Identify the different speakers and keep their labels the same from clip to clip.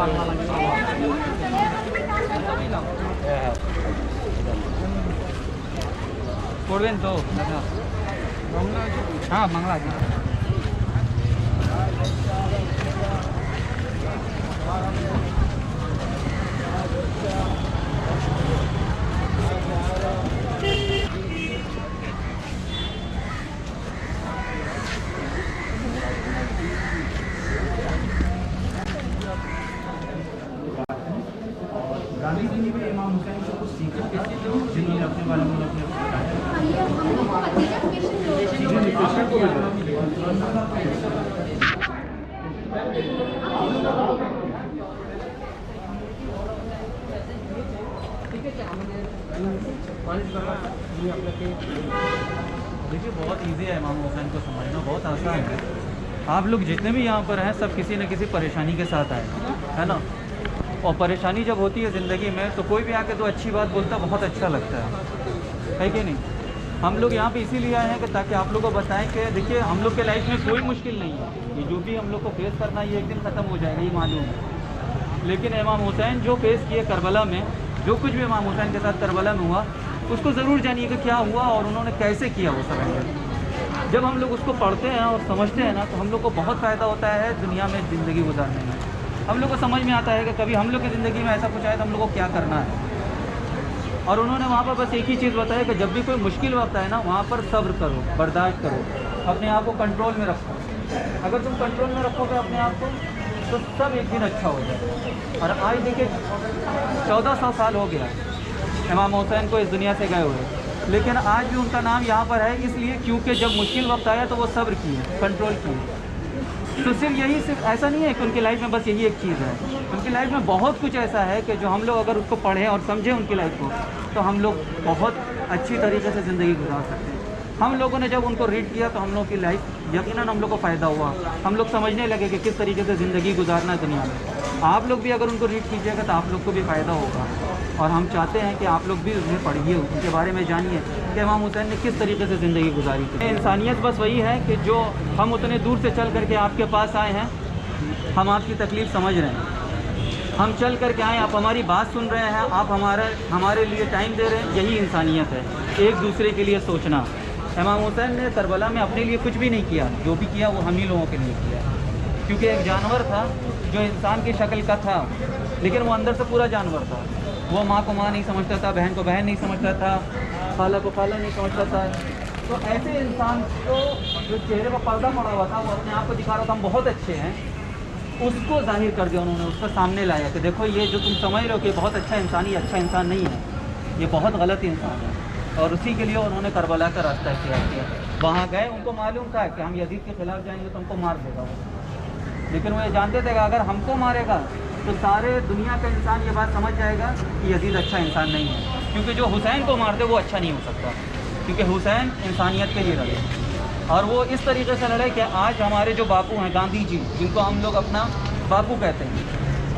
Speaker 1: বাংলা লাগে করবেন তো দাদা? হ্যাঁ বাংলা আছে। गांधी जी ने भी इमाम हुसैन से कुछ सीखा जिन्होंने अपने बारे में अपने देखिए बहुत ईजी है इमाम हुसैन को समझना, बहुत आसान है। आप लोग जितने भी यहाँ पर हैं सब किसी न किसी परेशानी के साथ आए है ना, और परेशानी जब होती है ज़िंदगी में तो कोई भी आके तो अच्छी बात बोलता बहुत अच्छा लगता है कि नहीं। हम लोग यहाँ पे इसीलिए आए हैं कि ताकि आप लोगों को बताएं कि देखिए हम लोग के लाइफ में कोई मुश्किल नहीं है, ये जो भी हम लोग को फेस करना है ये एक दिन ख़त्म हो जाएगा, ये मालूम है। लेकिन इमाम हुसैन जो फेस किए करबला में, जो कुछ भी इमाम हुसैन के साथ करबला में हुआ उसको ज़रूर जानिए कि क्या हुआ और उन्होंने कैसे किया वो सब। जब हम लोग उसको पढ़ते हैं और समझते हैं ना तो हम लोग को बहुत फ़ायदा होता है दुनिया में ज़िंदगी गुजारने में। हम लोग को समझ में आता है कि कभी हम लोग की ज़िंदगी में ऐसा कुछ आए तो हम लोग को क्या करना है। और उन्होंने वहाँ पर बस एक ही चीज़ बताया कि जब भी कोई मुश्किल वक्त आए ना वहाँ पर सब्र करो, बर्दाश्त करो, अपने आप को कंट्रोल में रखो। अगर तुम कंट्रोल में रखोगे अपने आप को तो सब एक दिन अच्छा हो जाएगा। और आज देखिए 1400 साल हो गया इमाम हुसैन को इस दुनिया से गए हुए, लेकिन आज भी उनका नाम यहाँ पर है इसलिए क्योंकि जब मुश्किल वक्त आया तो वो सब्र किए, कंट्रोल किए। तो सिर्फ ऐसा नहीं है कि उनकी लाइफ में बस यही एक चीज़ है, उनकी लाइफ में बहुत कुछ ऐसा है कि जो हम लोग अगर उसको पढ़ें और समझें उनकी लाइफ को तो हम लोग बहुत अच्छी तरीके से ज़िंदगी गुजार सकते हैं। हम लोगों ने जब उनको रीड किया तो हम लोग की लाइफ यकीनन हम लोग को फ़ायदा हुआ, हम लोग समझने लगे कि किस तरीके से ज़िंदगी गुजारना है दुनिया में। आप लोग भी अगर उनको रीड कीजिएगा तो आप लोग को भी फ़ायदा होगा, और हम चाहते हैं कि आप लोग भी उन्हें पढ़िए, उनके बारे में जानिए कि इमाम हुसैन ने किस तरीके से ज़िंदगी गुजारी थी। इंसानियत बस वही है कि जो हम उतने दूर से चल करके आपके पास आए हैं, हम आपकी तकलीफ़ समझ रहे हैं, हम चल करके आए, आप हमारी बात सुन रहे हैं, आप हमारे लिए टाइम दे रहे हैं, यही इंसानियत है, एक दूसरे के लिए सोचना। इमाम हुसैन ने करबला में अपने लिए कुछ भी नहीं किया, जो भी किया वो हम ही लोगों के लिए किया, क्योंकि एक जानवर था जो इंसान की शक्ल का था लेकिन वो अंदर से पूरा जानवर था। वो माँ को माँ नहीं समझता था, बहन को बहन नहीं समझता था, खाला को खाला नहीं समझता था। तो ऐसे इंसान को जो चेहरे पर पर्दा पड़ा हुआ था, वो अपने आप को दिखा रहा था हम बहुत अच्छे हैं, उसको जाहिर कर दिया उन्होंने, उसका सामने लाया कि देखो ये जो तुम समझ रहे हो कि बहुत अच्छा इंसान, ये अच्छा इंसान नहीं है, ये बहुत गलत इंसान है। और उसी के लिए उन्होंने करबला का रास्ता इख्तियार किया। वहाँ गए, उनको मालूम था कि हम यजीद के ख़िलाफ़ जाएंगे तो हमको मार देगा वो, लेकिन वो ये जानते थे कि अगर हमको मारेगा तो सारे दुनिया का इंसान ये बात समझ जाएगा कि यजीद अच्छा इंसान नहीं है, क्योंकि जो हुसैन को मार दे वो अच्छा नहीं हो सकता, क्योंकि हुसैन इंसानियत के लिए लड़े। और वो इस तरीके से लड़े कि आज हमारे जो बापू हैं गांधी जी, जिनको हम लोग अपना बापू कहते हैं,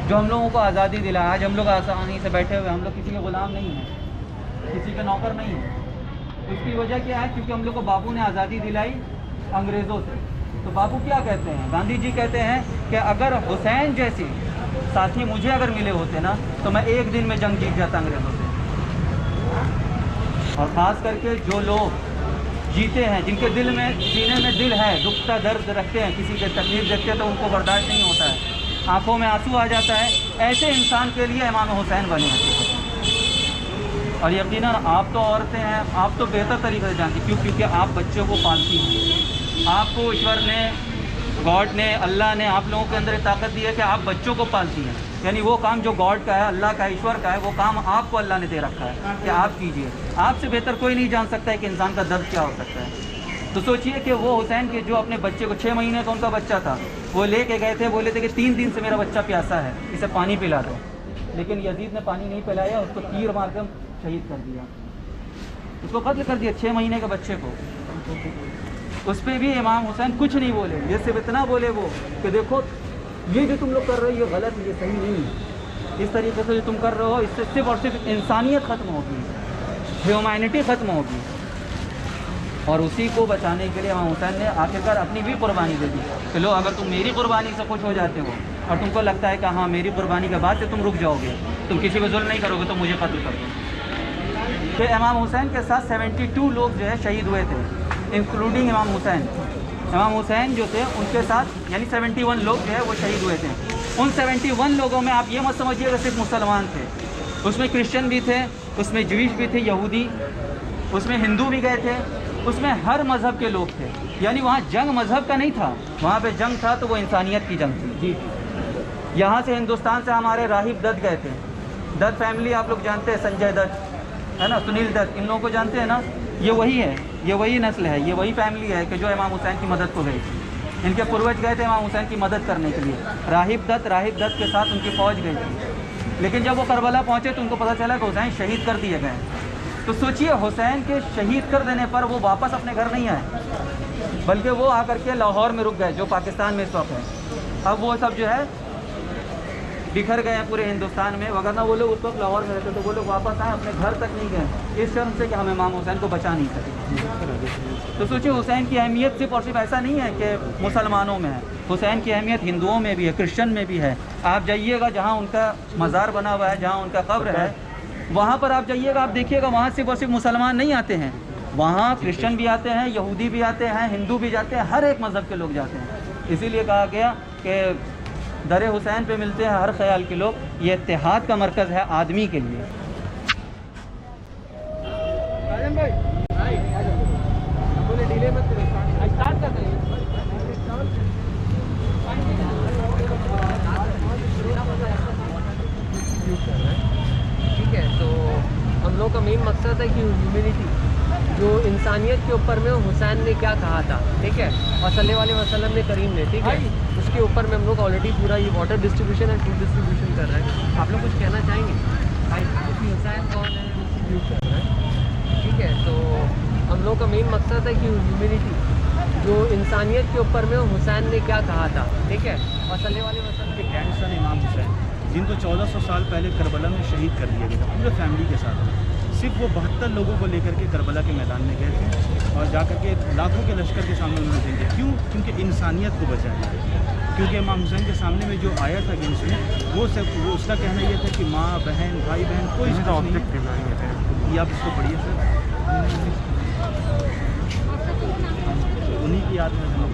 Speaker 1: जो हम लोगों को आज़ादी दिला, आज हम लोग आसानी से बैठे हुए, हम लोग किसी के ग़ुलाम नहीं हैं, किसी के नौकर नहीं हैं। उसकी वजह क्या है? क्योंकि हम लोग को बापू ने आज़ादी दिलाई अंग्रेज़ों से। तो बापू क्या कहते हैं? गांधी जी कहते हैं कि अगर हुसैन जैसी साथी मुझे अगर मिले होते ना तो मैं एक दिन में जंग जीत जाता अंग्रेज़ों से। और ख़ास करके जो लोग जीते हैं, जिनके दिल में, सीने में दिल है, दुख का दर्द रखते हैं, किसी के तकलीफ देखते हैं तो उनको बर्दाश्त नहीं होता है, आंखों में आंसू आ जाता है, ऐसे इंसान के लिए इमाम हुसैन बने हैं। और यकीनन आप तो औरतें हैं, आप तो बेहतर तरीके से जानती, क्योंकि आप बच्चों को पालती हैं। आपको ईश्वर ने, गॉड ने, अल्लाह ने आप लोगों के अंदर एक ताकत दी है कि आप बच्चों को पालती हैं। यानी वो काम जो गॉड का है, अल्लाह का है, ईश्वर का है, वो काम आपको अल्लाह ने दे रखा है कि आप कीजिए। आपसे बेहतर कोई नहीं जान सकता है कि इंसान का दर्द क्या हो सकता है। तो सोचिए कि वो हुसैन के जो अपने बच्चे को 6 महीने का उनका बच्चा था, वो लेके गए थे, बोले थे कि 3 दिन से मेरा बच्चा प्यासा है, इसे पानी पिला दो। लेकिन यजीद ने पानी नहीं पिलाया, उसको तीर मारकर शहीद कर दिया, उसको कत्ल कर दिया 6 महीने के बच्चे को। उस पर भी इमाम हुसैन कुछ नहीं बोले, ये सिर्फ इतना बोले वो कि देखो ये जो तुम लोग कर रहे हो ये गलत है, ये सही नहीं है, इस तरीके से जो तुम कर रहे हो इससे सिर्फ और सिर्फ इंसानियत ख़त्म होगी, ह्यूमैनिटी ख़त्म होगी। और उसी को बचाने के लिए इमाम हुसैन ने आखिरकार अपनी भी कुर्बानी दे दी कि लो अगर तुम मेरी कुर्बानी से खुश हो जाते हो और तुमको लगता है कि हाँ मेरी कुर्बानी के बाद से तुम रुक जाओगे, तुम किसी को जुल्म नहीं करोगे तो मुझे कत्ल कर दो। तो इमाम हुसैन के साथ 72 लोग जो है शहीद हुए थे, इंक्लूडिंग इमाम हुसैन। इमाम हुसैन जो थे उनके साथ यानी 71 लोग जो है वो शहीद हुए थे। उन 71 लोगों में आप ये मत समझिएगा सिर्फ मुसलमान थे, उसमें क्रिश्चियन भी थे, उसमें ज्यूइश भी थे, यहूदी, उसमें हिंदू भी गए थे, उसमें हर मज़हब के लोग थे। यानी वहाँ जंग मज़हब का नहीं था, वहाँ पे जंग था तो वो इंसानियत की जंग थी जी। यहाँ से हिंदुस्तान से हमारे राहिब दत्त गए थे। दत्त फैमिली आप लोग जानते हैं, संजय दत्त है ना, सुनील दत्त, इन लोगों को जानते हैं ना, ये वही है, ये वही नस्ल है, ये वही फैमिली है कि जो इमाम हुसैन की मदद को गई थी। इनके पूर्वज गए थे इमाम हुसैन की मदद करने के लिए। राहिब दत्त के साथ उनकी फ़ौज गई थी, लेकिन जब वो करबला पहुँचे तो उनको पता चला कि हुसैन शहीद कर दिए गए। तो सोचिए हुसैन के शहीद कर देने पर वो वापस अपने घर नहीं आए, बल्कि वो आकर के लाहौर में रुक गए जो पाकिस्तान में इस वक्त है। अब वो सब जो है बिखर गए हैं पूरे हिंदुस्तान में, वरना वो लोग उस वक्त लाहौर में रहते तो वो लोग वापस आए, अपने घर तक नहीं गए इस शर्म से कि हम इमाम हुसैन को बचा नहीं सके। तो सोचिए हुसैन की अहमियत सिर्फ और सिर्फ ऐसा नहीं है कि मुसलमानों में है, हुसैन की अहमियत हिंदुओं में भी है, क्रिश्चियन में भी है। आप जाइएगा जहाँ उनका मज़ार बना हुआ है, जहाँ उनका कब्र है, वहाँ पर आप जाइएगा, आप देखिएगा वहाँ सिर्फ और सिर्फ मुसलमान नहीं आते हैं, वहाँ क्रिश्चियन भी आते हैं, यहूदी भी आते हैं, हिंदू भी जाते हैं, हर एक मज़हब के लोग जाते हैं। इसीलिए कहा गया कि दर हुसैन पे मिलते हैं हर ख्याल के लोग, ये इत्तेहाद का मरकज़ है आदमी के लिए।
Speaker 2: ठीक है, तो हम लोग का मेन मकसद है कि ह्यूमैनिटी जो इंसानियत के ऊपर में हुसैन ने क्या कहा था, ठीक है, और सल्लल्लाहु अलैहि वसल्लम ने करीम ने, ठीक है, उसके ऊपर में हम लोग ऑलरेडी पूरा ये water distribution and food distribution कर रहे हैं। आप लोग कुछ कहना चाहेंगे भाई? हुसैन कौन है, डिस्ट्रीब्यूट कर रहे हैं, ठीक है। तो हम लोग का मेन मकसद है कि ह्यूमैनिटी जो इंसानियत के ऊपर में हुसैन ने क्या कहा था, ठीक है, और सल्लल्लाहु अलैहि वसल्लम
Speaker 3: के ग्रैंडसन इमाम हुसैन जिनको 1400 साल पहले करबला में शहीद कर दिया गया था पूरे फैमिली के साथ। सिर्फ वो 72 लोगों को लेकर के करबला के मैदान में गए थे और जाकर के लाखों के लश्कर के सामने उन्होंने देंगे। क्यों? क्योंकि इंसानियत को बचाया। क्योंकि इमाम हुसैन के सामने में जो आया था गेम्स में वो उसका कहना ये था कि माँ बहन भाई बहन कोई ये आप इसको पढ़िए सर, उन्हीं की याद में हम लोग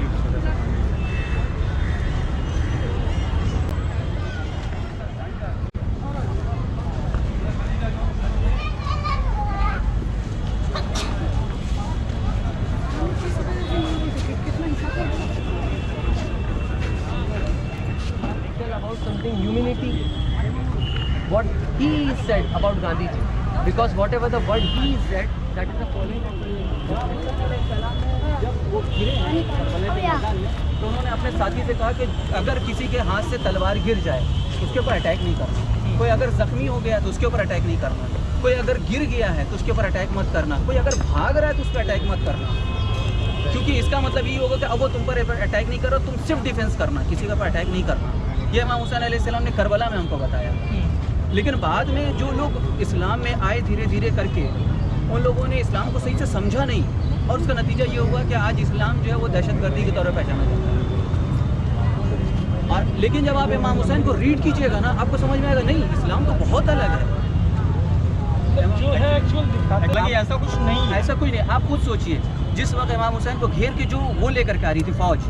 Speaker 2: what he said about Gandhi ji, because whatever the word he said, that is the following.
Speaker 1: जब वो गिरे हैं करबला के मैदान में तो उन्होंने अपने साथी से कहा कि अगर किसी के हाथ से तलवार गिर जाए उसके ऊपर अटैक नहीं करना, कोई अगर ज़ख्मी हो गया तो उसके ऊपर अटैक नहीं करना, कोई अगर गिर गया है तो उसके ऊपर अटैक मत करना, कोई अगर भाग रहा है तो उस पर अटैक मत करना, क्योंकि इसका मतलब ये होगा कि अब वो तुम पर अटैक नहीं कर रहा, तुम सिर्फ डिफेंस करना, किसी के ऊपर अटैक नहीं करना। ये इमाम हुसैन अलैहिस्सलाम ने करबला में हमको बताया। लेकिन बाद में जो लोग इस्लाम में आए धीरे धीरे करके, उन लोगों ने इस्लाम को सही से समझा नहीं और उसका नतीजा ये हुआ कि आज इस्लाम जो है वो दहशतगर्दी के तौर पर पहचाना जाता है। और लेकिन जब आप इमाम हुसैन को रीड कीजिएगा ना, आपको समझ में आएगा नहीं, इस्लाम तो बहुत अलग है,
Speaker 3: जो है एक्चुअल ऐसा कुछ नहीं है,
Speaker 1: ऐसा कुछ नहीं। आप खुद सोचिए, जिस वक्त इमाम हुसैन को घेर के जो वो लेकर के आ रही थी फौज,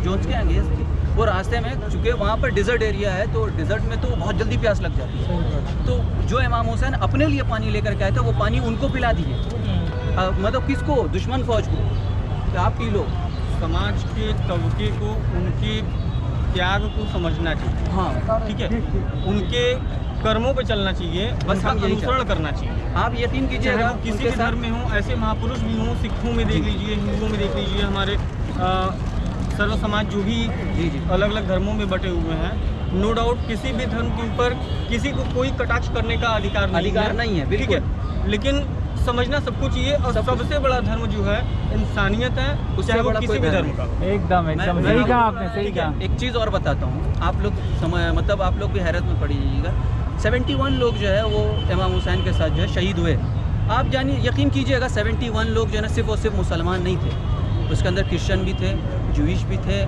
Speaker 1: जो उसके अंगेज थी, वो रास्ते में, चूँकि वहाँ पर डिज़र्ट एरिया है तो डिज़र्ट में तो बहुत जल्दी प्यास लग जाती है, तो जो इमाम हुसैन अपने लिए पानी लेकर के आए थे वो पानी उनको पिला दिए, मतलब किसको? दुश्मन फौज को, तो आप पी लो।
Speaker 3: समाज के तबके को उनके त्याग को समझना चाहिए,
Speaker 1: हाँ
Speaker 3: ठीक है, उनके कर्मों पे चलना चाहिए,
Speaker 1: बस हम यही
Speaker 3: अनुसरण करना चाहिए।
Speaker 1: आप यकीन कीजिएगा,
Speaker 3: किसी भी धर्म में हो, ऐसे महापुरुष भी हों, सिखों में देख लीजिए, हिंदुओं में देख लीजिए, हमारे सर्व समाज जो भी अलग अलग धर्मों में बटे हुए हैं, नो डाउट किसी भी धर्म के ऊपर किसी को कोई कटाक्ष करने का अधिकार नहीं है, ठीक है, लेकिन समझना सबको चाहिए। और सबसे बड़ा धर्म जो है इंसानियत है, चाहे वो किसी भी धर्म का।
Speaker 4: एकदम सही कहा आपने, सही कहा।
Speaker 1: एक चीज़ और बताता हूँ, आप लोग मतलब आप लोग भी हैरत में पड़ जाइएगा। 71 लोग जो है वो इमाम हुसैन के साथ जो है शहीद हुए। आप जानिए, यकीन कीजिएगा 71 लोग जो है ना सिर्फ और सिर्फ मुसलमान नहीं थे, उसके अंदर क्रिश्चियन भी थे, ज्यूइश भी थे,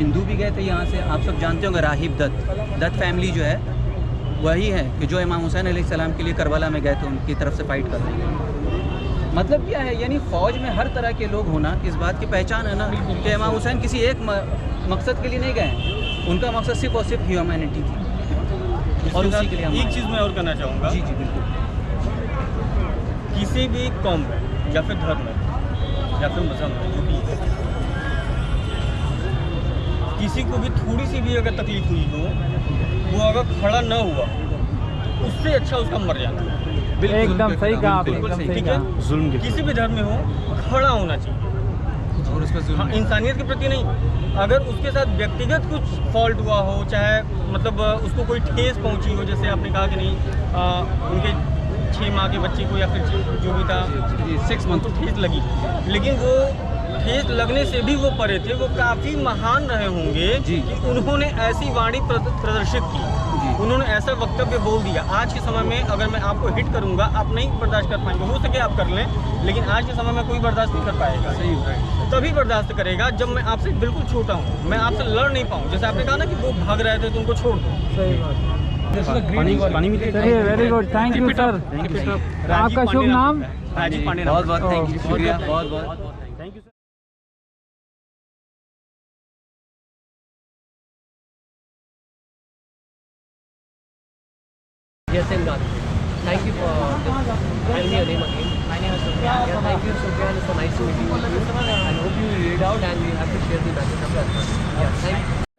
Speaker 1: हिंदू भी गए थे यहाँ से। आप सब जानते होंगे राहिब दत्त फैमिली जो है वही है कि जो इमाम हुसैन अलैहिस्सलाम के लिए करबला में गए थे, उनकी तरफ से फ़ाइट कर रहे हैं। मतलब क्या है, यानी फ़ौज में हर तरह के लोग होना इस बात की पहचान है ना कि इमाम हुसैन किसी एक मकसद के लिए नहीं गए, उनका मकसद सिर्फ और सिर्फ ह्यूमैनिटी थी और उसी के लिए हम
Speaker 3: एक
Speaker 1: आए।
Speaker 3: चीज़ मैं और करना चाहूँगा,
Speaker 1: जी जी बिल्कुल।
Speaker 3: किसी भी कौम में या फिर धर्म में या फिर मजहब में जो भी है, किसी को भी थोड़ी सी भी अगर तकलीफ हुई हो, वो अगर खड़ा न हुआ तो उससे अच्छा उसका मर जाना।
Speaker 4: एकदम सही कहा आपने,
Speaker 1: बिल्कुल
Speaker 4: एकदम
Speaker 1: सही।
Speaker 4: सही
Speaker 3: ठीक है,
Speaker 4: कहा।
Speaker 3: जुल्म किसी भी धर्म में हो, खड़ा होना चाहिए।
Speaker 1: और उस पर
Speaker 3: हाँ, इंसानियत के प्रति नहीं, अगर उसके साथ व्यक्तिगत कुछ फॉल्ट हुआ हो, चाहे मतलब उसको कोई ठेस पहुंची हो, जैसे आपने कहा कि नहीं उनके 6 माह के बच्चे को या फिर जो भी था
Speaker 1: 6 मंथ
Speaker 3: तो ठेस लगी, लेकिन वो ठेस लगने से भी वो परे थे, वो काफ़ी महान रहे होंगे
Speaker 1: जी।
Speaker 3: कि उन्होंने ऐसी वाणी प्रदर्शित की,
Speaker 1: जी।
Speaker 3: उन्होंने ऐसा वक्तव्य बोल दिया। आज के समय में अगर मैं आपको हिट करूंगा, आप नहीं बर्दाश्त कर पाएंगे, हो सके आप कर लें, लेकिन आज के समय में कोई बर्दाश्त नहीं कर पाएगा।
Speaker 1: सही है।
Speaker 3: तभी बर्दाश्त करेगा जब मैं आपसे बिल्कुल छोटा हूँ, मैं आपसे लड़ नहीं पाऊँ। जैसे आपने कहा ना कि वो भाग रहे थे तो उनको छोड़ दो।
Speaker 4: सही बात।
Speaker 3: पानी मिले।
Speaker 4: चलिए, very good, thank you sir. आपका शुभ नाम?
Speaker 3: राजीव पांडे।
Speaker 1: बहुत बहुत थैंक यू,
Speaker 4: ओह,
Speaker 1: शुक्रिया, बहुत बहुत।
Speaker 3: Thank you sir.
Speaker 2: Yes, Imran. Thank you for telling me your name again. My name is Sufyan. Yeah, thank you, Sufyan. It's so nice to meet you. I hope you read out and we have to share the message. Yeah, thank you.